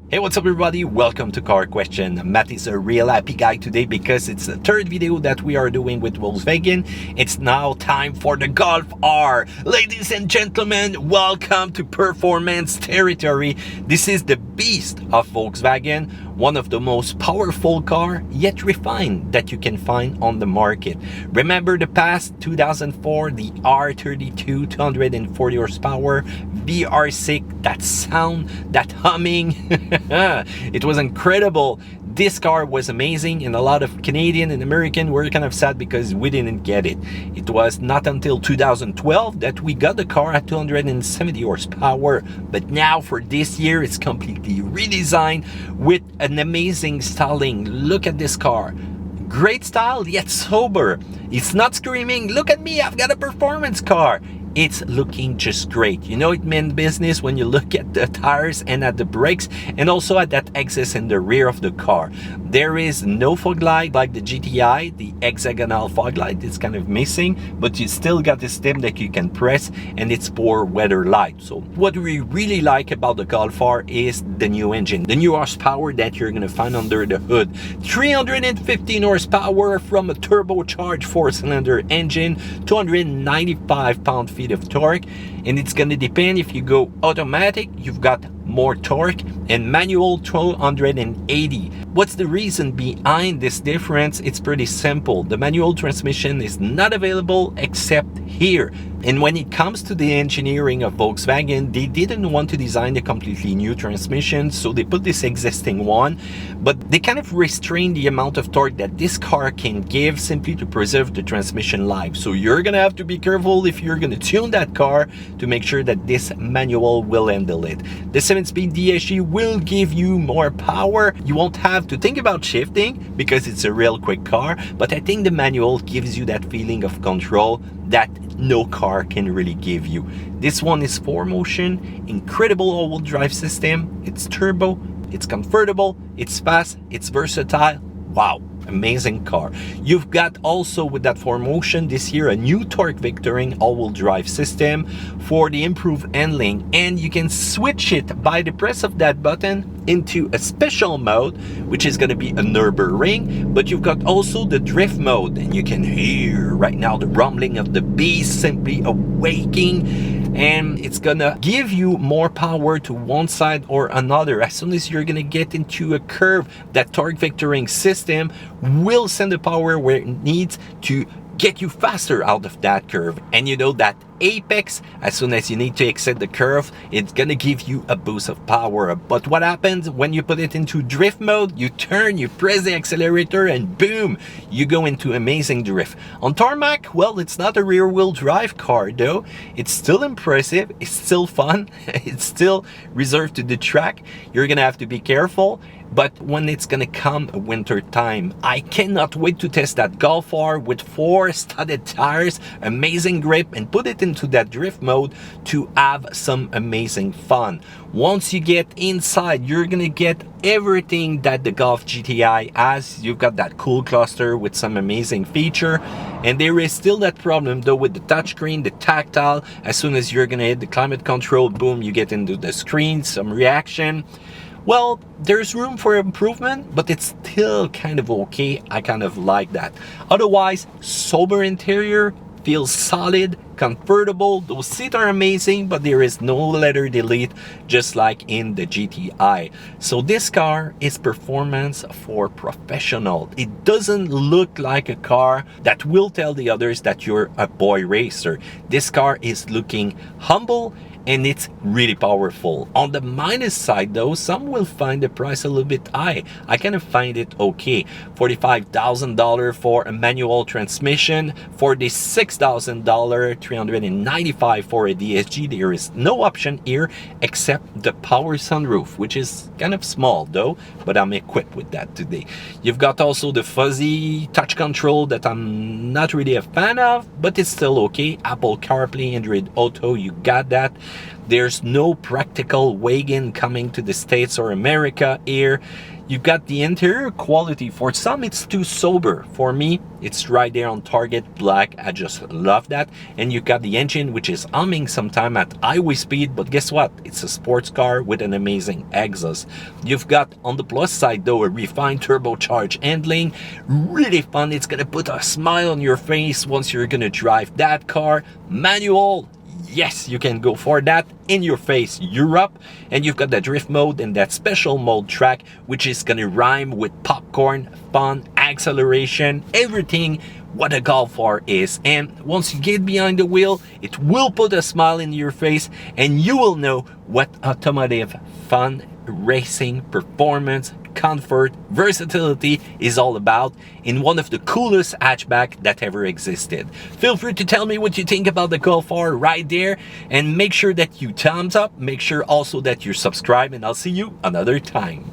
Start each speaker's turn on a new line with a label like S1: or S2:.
S1: Hey, what's up everybody? Welcome to Car Question. Matt is a real happy guy today because it's the third video that we are doing with Volkswagen. It's now time for the Golf R. Ladies and gentlemen, welcome to performance territory. This is the beast of Volkswagen, one of the most powerful car yet refined that you can find on the market. Remember the past 2004, the R32, 240 horsepower, VR6, that sound, that humming. It was incredible. This car was amazing, and a lot of Canadian and American were kind of sad because we didn't get it. It was not until 2012 that we got the car at 270 horsepower, but now for this year it's completely redesigned with an amazing styling. Look at this car. Great style yet sober. It's not screaming, look at me, I've got a performance car. It's looking just great. You know it meant business when you look at the tires and at the brakes, and also at that exhaust in the rear of the car. There is no fog light like the GTI. The hexagonal fog light is kind of missing, but you still got the stem that you can press, and it's for weather light. So what we really like about the Golf R is the new engine, the new horsepower that you're gonna find under the hood. 315 horsepower from a turbocharged 4-cylinder engine, 295 pound-feet of torque, and it's going to depend. If you go automatic, you've got more torque, and manual 280. What's the reason behind this difference? It's pretty simple. The manual transmission is not available except here. And when it comes to the engineering of Volkswagen, they didn't want to design a completely new transmission, so they put this existing one, but they kind of restrain the amount of torque that this car can give simply to preserve the transmission life. So you're gonna have to be careful if you're gonna tune that car to make sure that this manual will handle it. The 7-speed DSG will give you more power. You won't have to think about shifting because it's a real quick car, but I think the manual gives you that feeling of control that no car can really give you. This one is 4Motion, incredible all-wheel drive system. It's turbo, it's comfortable, it's fast, it's versatile. Wow, amazing car. You've got also with that 4Motion this year a new torque vectoring all-wheel drive system for the improved handling, and you can switch it by the press of that button into a special mode, which is going to be a Nürburgring, but you've got also the drift mode, and you can hear right now the rumbling of the beast simply awaking, and it's gonna give you more power to one side or another. As soon as you're gonna get into a curve, that torque vectoring system will send the power where it needs to get you faster out of that curve. And you know that apex, as soon as you need to exit the curve, it's gonna give you a boost of power. But what happens when you put it into drift mode? You turn, you press the accelerator, and boom, you go into amazing drift. On tarmac, well, it's not a rear-wheel drive car though. It's still impressive, it's still fun, it's still reserved to the track. You're gonna have to be careful. But when it's gonna come winter time, I cannot wait to test that Golf R with 4 studded tires, amazing grip, and put it into that drift mode to have some amazing fun. Once you get inside, you're gonna get everything that the Golf GTI has. You've got that cool cluster with some amazing feature, and there is still that problem though with the touchscreen, the tactile. As soon as you're gonna hit the climate control, boom, you get into the screen, some reaction. Well, there's room for improvement, but it's still kind of okay. I kind of like that. Otherwise, sober interior, feels solid, comfortable. Those seats are amazing, but there is no leather delete, just like in the GTI. So this car is performance for professional. It doesn't look like a car that will tell the others that you're a boy racer. This car is looking humble, and it's really powerful. On the minus side though, some will find the price a little bit high. I kind of find it okay. $45,000 for a manual transmission, $46,000, $395 for a DSG. There is no option here except the power sunroof, which is kind of small though, but I'm equipped with that today. You've got also the fuzzy touch control that I'm not really a fan of, but it's still okay. Apple CarPlay, Android Auto, you got that. There's no practical wagon coming to the States or America here. You've got the interior quality. For some, it's too sober. For me, it's right there on target, black. I just love that. And you've got the engine, which is humming sometime at highway speed, but guess what? It's a sports car with an amazing exhaust. You've got, on the plus side though, a refined turbocharged handling. Really fun. It's gonna put a smile on your face once you're gonna drive that car. Manual. Yes, you can go for that. In your face Europe. And you've got the drift mode and that special mode track, which is gonna rhyme with popcorn, fun, acceleration, everything what a Golf R is. And once you get behind the wheel, it will put a smile in your face and you will know what automotive fun, racing, performance, comfort, versatility is all about in one of the coolest hatchback that ever existed. Feel free to tell me what you think about the Golf R right there, and make sure that you thumbs up, make sure also that you subscribe, and I'll see you another time.